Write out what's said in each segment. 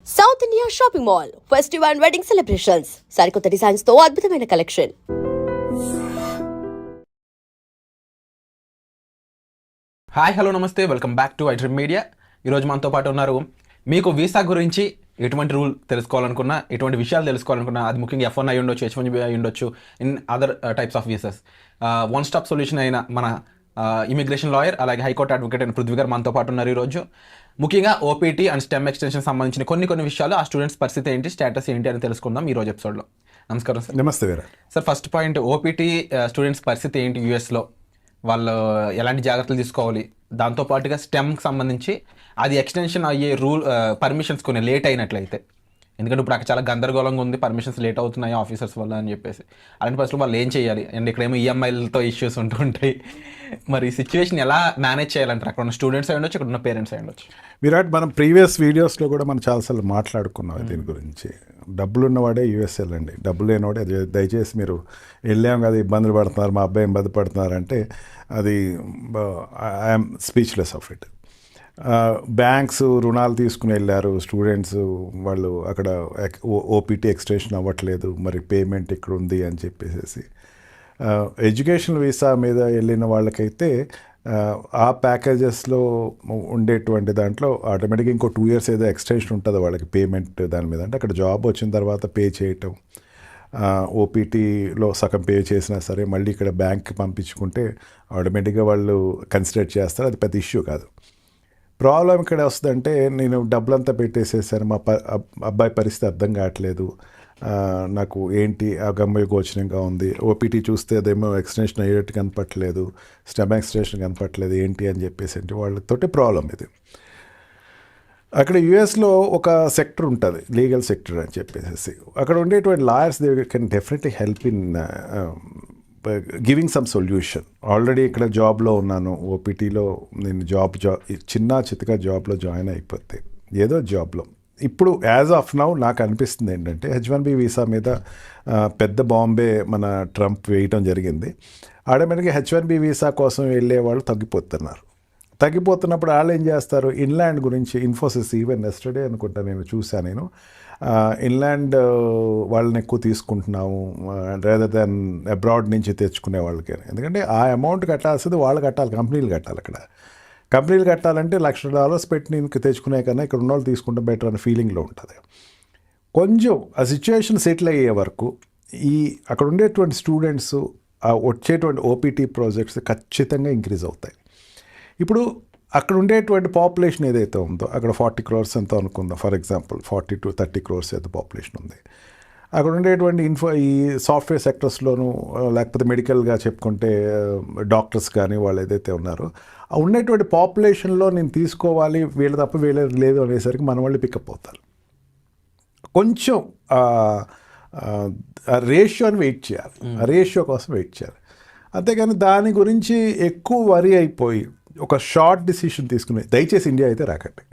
South India shopping mall festival and wedding celebrations సరికొత్త designs తో అద్భుతమైన కలెక్షన్. హాయ్ హలో నమస్తే, welcome back to iDream media. ఈరోజు మనతో పాటు ఉన్నారు. మీకు వీసా గురించి ఎటువంటి రూల్ తెలుసుకోవాలనుకున్నా, ఎటువంటి విషయాలు తెలుసుకోవాలనుకున్నా, అది ముఖ్యంగా F1 అయి ఉండొచ్చు, H1B అయి ఉండొచ్చు, in other types of visas one stop solution అయిన మన ఇమిగ్రేషన్ లాయర్ అలాగే హైకోర్టు అడ్వకేట్ అయిన పృథ్వీ గారు మనతో పాటు ఉన్నారు. ఈరోజు ముఖ్యంగా ఓపీటీ అండ్ స్టెమ్ ఎక్స్టెన్షన్ సంబంధించిన కొన్ని విషయాలు, ఆ స్టూడెంట్స్ పరిస్థితి ఏంటి, స్టేటస్ ఏంటి అని తెలుసుకుందాం ఈరోజు ఎపిసోడ్లో. నమస్కారం సార్. నమస్తే Veera. Sir, first point, OPT students పరిస్థితి ఏంటి యూఎస్లో, వాళ్ళు ఎలాంటి జాగ్రత్తలు తీసుకోవాలి, దాంతోపాటుగా స్టెమ్కి సంబంధించి అది ఎక్స్టెన్షన్ అయ్యే రూల్ పర్మిషన్స్ కొన్ని లేట్ అయినట్లయితే, ఎందుకంటే ఇప్పుడు అక్కడ చాలా గందరగోళంగా ఉంది, పర్మిషన్స్ లేట్ అవుతున్నాయి ఆఫీసర్స్ వల్ల అని చెప్పేసి, అలాంటి పరిస్థితులు వాళ్ళు ఏం చేయాలి, అండ్ ఇక్కడేమో ఈఎంఐలతో ఇష్యూస్ ఉంటుంటాయి, మరి ఈ సిచ్యువేషన్ ఎలా మేనేజ్ చేయాలంటారు? అక్కడ ఉన్న స్టూడెంట్స్ అయి ఉండొచ్చు, ఇక్కడ ఉన్న పేరెంట్స్ అయి ఉండొచ్చు. విరాట్, మనం ప్రీవియస్ వీడియోస్లో కూడా మనం చాలాసార్లు మాట్లాడుకున్నాం దీని గురించి. డబ్బులు ఉన్నవాడే యూఎస్ వెళ్ళండి, డబ్బులు లేనివాడే దయచేసి మీరు వెళ్ళాం కదా ఇబ్బందులు పడుతున్నారు, మా అబ్బాయి ఇబ్బంది పడుతున్నారు అంటే అది I'm speechless of it. Banks రుణాలు తీసుకుని వెళ్ళారు స్టూడెంట్స్, వాళ్ళు అక్కడ ఓపీటీ ఎక్స్టెన్షన్ అవ్వట్లేదు, మరి పేమెంట్ ఇక్కడ ఉంది అని చెప్పేసి. ఎడ్యుకేషన్ వీసా మీద వెళ్ళిన వాళ్ళకైతే ఆ ప్యాకేజెస్లో ఉండేటువంటి దాంట్లో ఆటోమేటిక్గా ఇంకో 2 years ఏదో ఎక్స్టెన్షన్ ఉంటుంది వాళ్ళకి పేమెంట్ దాని మీద. అంటే అక్కడ జాబ్ వచ్చిన తర్వాత పే చేయటం, ఓపీటీలో సగం పే చేసినా సరే మళ్ళీ ఇక్కడ బ్యాంక్కి పంపించుకుంటే ఆటోమేటిక్గా వాళ్ళు కన్సిడర్ చేస్తారు, అది పెద్ద ఇష్యూ కాదు. ప్రాబ్లం ఇక్కడ వస్తుందంటే, నేను డబ్బులంతా పెట్టేసేసాను, మా అబ్బాయి పరిస్థితి అర్థం కావట్లేదు, నాకు ఏంటి అగమ్య గోచరంగా ఉంది, ఓపీటీ చూస్తే అదేమో ఎక్స్టెన్షన్ అయ్యేట్టు కనపట్లేదు, స్టెమ్ ఎక్స్టెన్షన్ కనపట్లేదు, ఏంటి అని చెప్పేసి అంటే వాళ్ళతోటి ప్రాబ్లం ఇది. అక్కడ యుఎస్లో ఒక సెక్టర్ ఉంటుంది, లీగల్ సెక్టర్ అని చెప్పేసి. అక్కడ ఉండేటువంటి lawyers they can definitely help in giving some solution. Already ఇక్కడ జాబ్లో ఉన్నాను, ఓపీటీలో నేను చిన్న చితక జాబ్లో జాయిన్ అయిపోతే ఏదో జాబ్లో ఇప్పుడు యాజ్ ఆఫ్ నౌ నాకు అనిపిస్తుంది ఏంటంటే, H1B వీసా మీద పెద్ద బాంబే మన ట్రంప్ వేయటం జరిగింది. ఆటోమేటిక్గా H1B వీసా కోసం వెళ్ళే వాళ్ళు తగ్గిపోతున్నప్పుడు వాళ్ళు ఏం చేస్తారు, ఇన్లాండ్ గురించి ఇన్ఫోసిస్ ఈవెన్ ఎస్టర్డే అనుకుంటా నేను చూశాను, నేను ఇన్లాండ్ వాళ్ళని ఎక్కువ తీసుకుంటున్నాము రేదర్ దాన్ అబ్రాడ్ నుంచి తెచ్చుకునే వాళ్ళకి. ఎందుకంటే ఆ అమౌంట్ కట్టాల్సింది వాళ్ళు కట్టాలి, కంపెనీలు కట్టాలి. అక్కడ కంపెనీలు కట్టాలంటే $1,00,000 పెట్టి నేను తెచ్చుకునే కన్నా ఇక్కడ ఉన్న వాళ్ళు తీసుకుంటే బెటర్ అనే ఫీలింగ్లో ఉంటుంది. కొంచెం ఆ సిచ్యువేషన్ సెటిల్ అయ్యే వరకు అక్కడ ఉండేటువంటి స్టూడెంట్స్ వచ్చేటువంటి ఓపీటీ ప్రాజెక్ట్స్ ఖచ్చితంగా ఇంక్రీజ్ అవుతాయి. ఇప్పుడు అక్కడ ఉండేటువంటి పాపులేషన్ ఏదైతే ఉందో, అక్కడ 40 crores ఎంతో అనుకుందాం, ఫర్ ఎగ్జాంపుల్ 40 to 30 crores ఏదో పాపులేషన్ ఉంది. అక్కడ ఉండేటువంటి ఈ సాఫ్ట్వేర్ సెక్టర్స్లోనూ లేకపోతే మెడికల్గా చెప్పుకుంటే డాక్టర్స్ కానీ వాళ్ళు ఏదైతే ఉన్నారో, ఉండేటువంటి పాపులేషన్లో నేను తీసుకోవాలి, వీళ్ళ తప్ప వీళ్ళ లేదు అనేసరికి మన వాళ్ళు పికప్ అవుతారు. కొంచెం రేషియోని వెయిట్ చేయాలి, ఆ రేషియో కోసం వెయిట్ చేయాలి. అంతేగాని దాని గురించి ఎక్కువ వరి అయిపోయి ఒక షార్ట్ డిసిషన్ తీసుకుని దయచేసి ఇండియా అయితే రాకండి.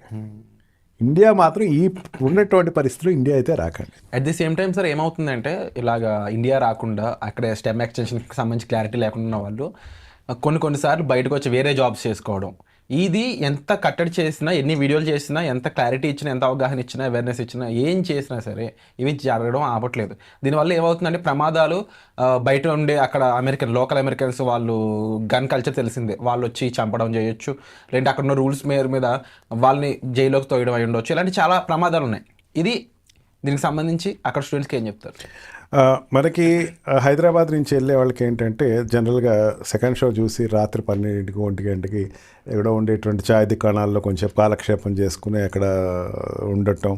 ఇండియా మాత్రం ఈ ఉన్నటువంటి పరిస్థితులు ఇండియా అయితే రాకండి. At the same time sir, ఏమవుతుందంటే ఇలాగా ఇండియా రాకుండా అక్కడ స్టెమ్ ఎక్స్టెన్షన్కి సంబంధించి క్లారిటీ లేకుండా ఉన్న వాళ్ళు కొన్నిసార్లు బయటకు వచ్చి వేరే జాబ్స్ చేసుకోవడం, ఇది ఎంత కట్టడి చేసినా, ఎన్ని వీడియోలు చేసినా, ఎంత క్లారిటీ ఇచ్చినా, ఎంత అవగాహన ఇచ్చినా, అవేర్నెస్ ఇచ్చినా, ఏం చేసినా సరే ఇవి జరగడం ఆపట్లేదు. దీనివల్ల ఏమవుతుందంటే ప్రమాదాలు బయట ఉండే అక్కడ లోకల్ అమెరికన్స్ వాళ్ళు గన్ కల్చర్ తెలిసిందే, వాళ్ళు వచ్చి చంపడం చేయొచ్చు, లేదంటే అక్కడ ఉన్న రూల్స్ మీద వాళ్ళని జైల్లోకి తోయడం అయి ఉండొచ్చు, ఇలాంటి చాలా ప్రమాదాలు ఉన్నాయి. దీనికి సంబంధించి అక్కడ స్టూడెంట్స్కి ఏం చెప్తారు? మనకి హైదరాబాద్ నుంచి వెళ్ళే వాళ్ళకి ఏంటంటే, జనరల్గా సెకండ్ షో చూసి రాత్రి 12 1 గంటకి ఎక్కడో ఉండేటువంటి ఛాయ్ దుకాణాల్లో కొంచెం కాలక్షేపం చేసుకుని అక్కడ ఉండటం,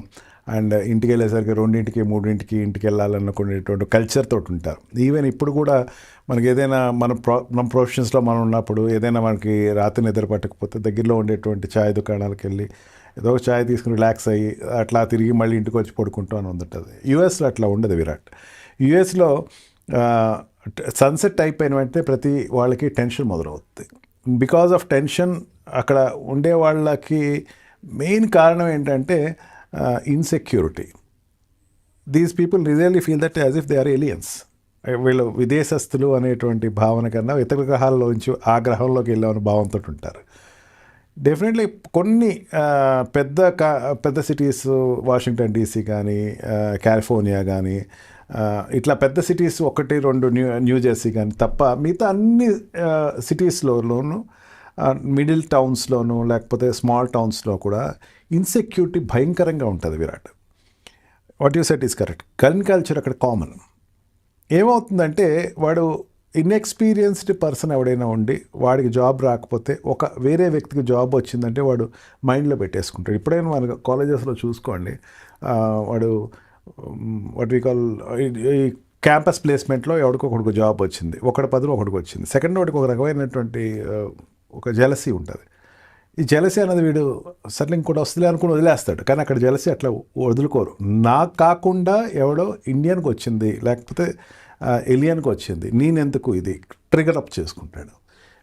అండ్ ఇంటికి వెళ్ళేసరికి 2 3 ఇంటికి వెళ్ళాలనుకునేటువంటి కల్చర్ తోటి ఉంటారు. ఈవెన్ ఇప్పుడు కూడా మనకి ఏదైనా మన ప్రొఫెషన్స్లో మనం ఉన్నప్పుడు ఏదైనా మనకి రాత్రి నిద్ర పట్టకపోతే దగ్గరలో ఉండేటువంటి ఛాయ్ దుకాణాలకు వెళ్ళి ఏదో ఒక ఛాయ్ తీసుకుని రిలాక్స్ అయ్యి అట్లా తిరిగి మళ్ళీ ఇంటికి వచ్చి పడుకుంటూ అని ఉంటుంది. యూఎస్లో అట్లా ఉండదు విరాట్. యూఎస్లో సన్సెట్ అయిపోయిన వెంటనే ప్రతి వాళ్ళకి టెన్షన్ మొదలవుతుంది. బికాజ్ ఆఫ్ టెన్షన్ అక్కడ ఉండే వాళ్ళకి మెయిన్ కారణం ఏంటంటే insecurity. These people really feel that as if they are aliens. వీళ్ళు విదేశస్తులు అనేటువంటి భావన కన్నా ఇతర గ్రహాల్లోంచి ఆ గ్రహంలోకి వెళ్ళామని భావంతో ఉంటారు. డెఫినెట్లీ కొన్ని పెద్ద సిటీస్, వాషింగ్టన్ డీసీ కానీ, కాలిఫోర్నియా కానీ, ఇట్లా పెద్ద సిటీస్ 1-2 న్యూ జెర్సీ కానీ తప్ప మిగతా అన్ని సిటీస్లోనూ, మిడిల్ టౌన్స్లోనూ లేకపోతే స్మాల్ టౌన్స్లో కూడా ఇన్సెక్యూరిటీ భయంకరంగా ఉంటుంది. Virat, what you set is correct. Gun culture అక్కడ కామన్. ఏమవుతుందంటే వాడు ఇన్ఎక్స్పీరియన్స్డ్ పర్సన్ ఎవడైనా ఉండి వాడికి జాబ్ రాకపోతే వేరే వ్యక్తికి జాబ్ వచ్చిందంటే వాడు మైండ్లో పెట్టేసుకుంటాడు. ఇప్పుడైనా మన కాలేజెస్లో చూసుకోండి, వాడు వాట్ వీ కాల్ ఈ క్యాంపస్ ప్లేస్మెంట్లో ఒకడికి జాబ్ వచ్చింది, ఒకటి 10 ఒకడికి వచ్చింది. సెకండ్ వాడికి ఒక రకమైనటువంటి ఒక జెలసీ ఉంటుంది. ఈ జెలసీ అనేది వీడు సర్లే ఇంకోటి వస్తుంది అనుకుని వదిలేస్తాడు, కానీ అక్కడ జెలసీ అట్లా వదులుకోరు. నాకు కాకుండా ఎవడో ఇండియన్కి వచ్చింది లేకపోతే ఎలియన్కి వచ్చింది, నేనెందుకు, ఇది ట్రిగర్ అప్ చేసుకుంటాడు.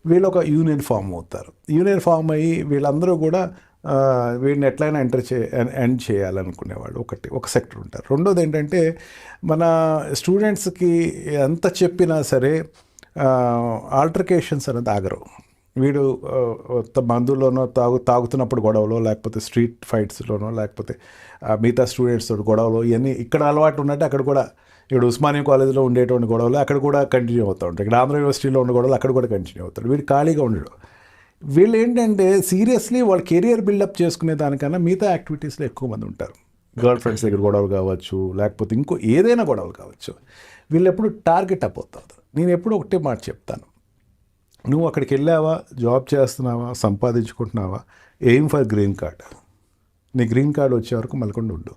వీళ్ళు ఒక యూనియన్ ఫామ్ అవుతారు. యూనియన్ ఫామ్ అయ్యి వీళ్ళందరూ కూడా వీడిని ఎట్లయినా ఎండ్ చేయాలనుకునేవాడు ఒక సెక్టర్ ఉంటారు. రెండోది ఏంటంటే మన స్టూడెంట్స్కి ఎంత చెప్పినా సరే ఆల్టర్కేషన్స్ అనేది ఆగరు. వీడు మందులోనో తాగుతున్నప్పుడు గొడవలో, లేకపోతే స్ట్రీట్ ఫైట్స్లోనో, లేకపోతే మిగతా స్టూడెంట్స్ తోటి గొడవలు, ఇవన్నీ ఇక్కడ అలవాటు ఉన్నట్టు అక్కడ కూడా ఇక్కడ ఉస్మానియా కాలేజ్లో ఉండేటువంటి గొడవలు అక్కడ కూడా కంటిన్యూ అవుతూ ఉంటాయి. ఇక్కడ ఆంధ్ర యూనివర్సిటీలో ఉన్న గొడవలు అక్కడ కూడా కంటిన్యూ అవుతాడు. వీడు ఖాళీగా ఉండడు. వీళ్ళు ఏంటంటే సీరియస్లీ వాళ్ళ కెరియర్ బిల్డప్ చేసుకునే దానికన్నా మిగతా యాక్టివిటీస్లో ఎక్కువ మంది ఉంటారు. గర్ల్ ఫ్రెండ్స్ దగ్గర గొడవలు కావచ్చు, లేకపోతే ఇంకో ఏదైనా గొడవలు కావచ్చు. వీళ్ళు ఎప్పుడు టార్గెట్ అప్ అవుతారు. నేను ఎప్పుడు ఒకటే మాట చెప్తాను, నువ్వు అక్కడికి వెళ్ళావా, జాబ్ చేస్తున్నావా, సంపాదించుకుంటున్నావా, ఎయిమ్ ఫర్ గ్రీన్ కార్డ్. నీ గ్రీన్ కార్డ్ వచ్చే వరకు మలకుండా ఉండు.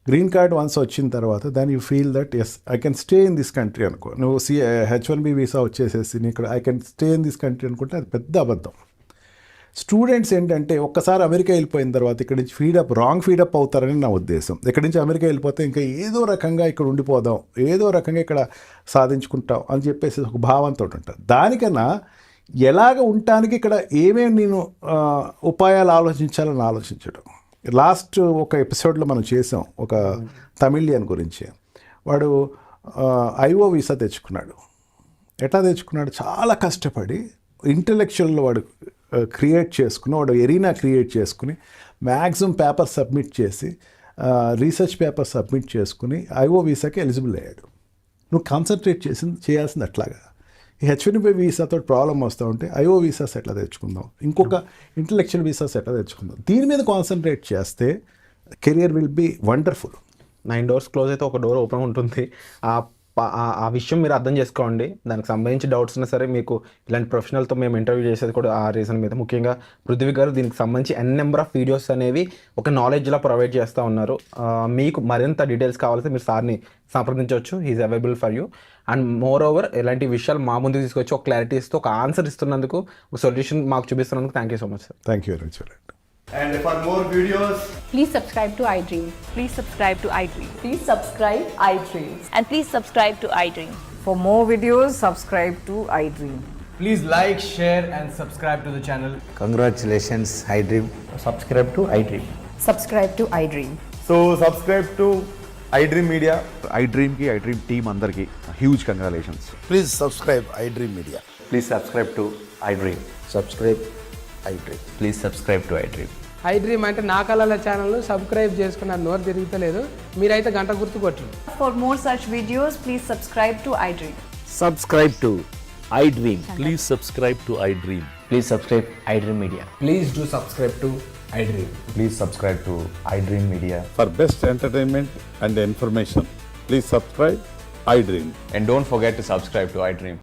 గ్రీన్ కార్డ్ వన్స్ వచ్చిన తర్వాత then you feel that yes I can stay in this country అనుకో. నువ్వు H1B వీసా వచ్చేసేసి నీ ఇక్కడ I can stay in this country అనుకుంటే అది పెద్ద అబద్ధం. స్టూడెంట్స్ ఏంటంటే ఒక్కసారి అమెరికా వెళ్ళిపోయిన తర్వాత ఇక్కడ నుంచి రాంగ్ ఫీడప్ అవుతారని నా ఉద్దేశం. ఇక్కడి నుంచి అమెరికా వెళ్ళిపోతే ఇంకా ఏదో రకంగా ఇక్కడ ఉండిపోదాం, ఏదో రకంగా ఇక్కడ సాధించుకుంటాం అని చెప్పేసి ఒక భావంతో ఉంటారు. దానికన్నా ఎలాగ ఉండటానికి ఇక్కడ ఏమేమి నేను ఉపాయాలు ఆలోచించాలని ఆలోచించడం. లాస్ట్ ఒక ఎపిసోడ్లో మనం చేసాం ఒక తమిళియన్ గురించి. వాడు ఐఓ వీసా తెచ్చుకున్నాడు. ఎట్లా తెచ్చుకున్నాడు? చాలా కష్టపడి ఇంటలెక్చువల్ వాడు క్రియేట్ చేసుకుని, వాడు ఎరీనా క్రియేట్ చేసుకుని, మ్యాక్సిమం పేపర్ సబ్మిట్ చేసి, రీసెర్చ్ పేపర్ సబ్మిట్ చేసుకుని ఐఓ వీసాకి ఎలిజిబుల్ అయ్యాడు. నువ్వు కాన్సన్ట్రేట్ చేయాల్సింది అట్లాగా. ఈ H1B వీసాతో ప్రాబ్లం వస్తూ ఉంటే ఐఓ వీసాస్ ఎట్లా తెచ్చుకుందాం, ఇంకొక ఇంటలెక్చువల్ వీసాస్ ఎట్లా తెచ్చుకుందాం, దీని మీద కాన్సన్ట్రేట్ చేస్తే career will be wonderful. 9 doors close అయితే ఒక డోర్ ఓపెన్ ఉంటుంది. ఆ విషయం మీరు అర్థం చేసుకోండి. దానికి సంబంధించి డౌట్స్ ఉన్నా సరే మీకు ఇలాంటి ప్రొఫెషనల్తో మేము ఇంటర్వ్యూ చేసేది కూడా ఆ రీజన్ మీద. ముఖ్యంగా పృథ్వీ గారు దీనికి సంబంధించి నెంబర్ ఆఫ్ వీడియోస్ అనేవి ఒక నాలెడ్జ్లా ప్రొవైడ్ చేస్తూ ఉన్నారు. మీకు మరింత డీటెయిల్స్ కావాలంటే మీరు సార్ని సంప్రదించవచ్చు. He's available for you. And moreover ఇలాంటి విషయాలు మా ముందుకు తీసుకొచ్చి ఒక క్లారిటీ ఇస్తూ ఒక ఆన్సర్ ఇస్తున్నందుకు, ఒక సొల్యూషన్ మాకు చూపిస్తున్నందుకు thank you so much sir. Thank you very much. And for more videos, Please subscribe to iDream. Please subscribe to iDream. Please subscribe iDream. And please subscribe to iDream. For more videos, subscribe to iDream. please like, share and subscribe to the channel. Congratulations, iDream. Subscribe to iDream. Subscribe to iDream. So subscribe to iDream Media. iDream ki iDream team andarki huge congratulations. Please subscribe iDream Media. Please subscribe to iDream. Subscribe iDream. Please subscribe to iDream. iDream అంటే నా కళల channel subscribe చేసుకున్నారు, నోరు తిరుగుతలేదు. మీరైతే గంట గుర్తు కొట్టండి. For more such videos, please subscribe to iDream. Subscribe to iDream. Please subscribe to iDream. Please subscribe iDream Media. Please do subscribe to iDream. Please subscribe to iDream Media. For best entertainment and information, please subscribe iDream. And don't forget to subscribe to iDream.